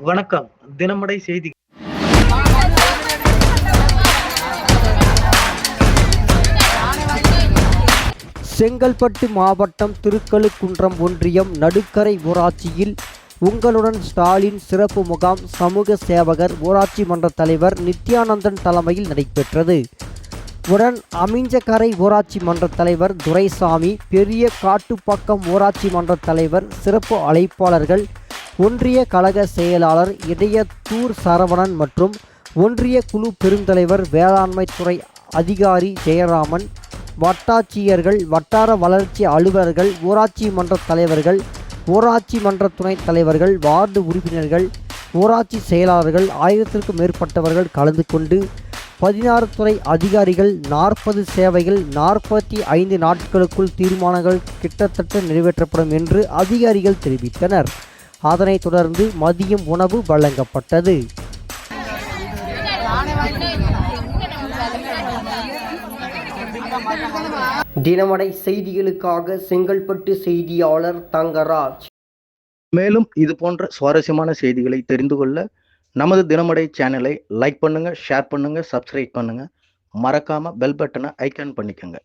வணக்கம். தினமடை செய்தி. செங்கல்பட்டு மாவட்டம் திருக்கழுக்குன்றம் ஒன்றியம் நடுக்கரை ஊராட்சியில் உங்களுடன் ஸ்டாலின் சிறப்பு முகாம் சமூக சேவகர் ஊராட்சி மன்ற தலைவர் நித்யானந்தன் தலைமையில் நடைபெற்றது. உடன் அமிஞ்சக்கரை ஊராட்சி மன்ற தலைவர் துரைசாமி, பெரிய காட்டுப்பாக்கம் ஊராட்சி மன்ற தலைவர், சிறப்பு அழைப்பாளர்கள், ஒன்றிய கழக செயலாளர் இதயத்தூர் சரவணன் மற்றும் ஒன்றிய குழு பெருந்தலைவர் வேளாண்மை துறை அதிகாரி ஜெயராமன், வட்டாட்சியர்கள், வட்டார வளர்ச்சி அலுவலர்கள், ஊராட்சி மன்ற தலைவர்கள், ஊராட்சி மன்ற துணைத் தலைவர்கள், வார்டு உறுப்பினர்கள், ஊராட்சி செயலாளர்கள் 1000க்கும் மேற்பட்டவர்கள் கலந்து கொண்டு 16 துறை அதிகாரிகள் 40 சேவைகள் 45 நாட்களுக்குள் தீர்மானங்கள் கிட்டத்தட்ட நிறைவேற்றப்படும் என்று அதிகாரிகள் தெரிவித்தனர். அதனைத் தொடர்ந்து மதியம் உணவு வழங்கப்பட்டது. தினமடை செய்திகளுக்காக செங்கல்பட்டு செய்தியாளர் தங்கராஜ். மேலும் இது போன்ற சுவாரஸ்யமான செய்திகளை தெரிந்து கொள்ள நமது தினமடை சேனலை லைக் பண்ணுங்க, ஷேர் பண்ணுங்க, சப்ஸ்கிரைப் பண்ணுங்க. மறக்காம பெல் பட்டனை ஐகான் பண்ணிக்கோங்க.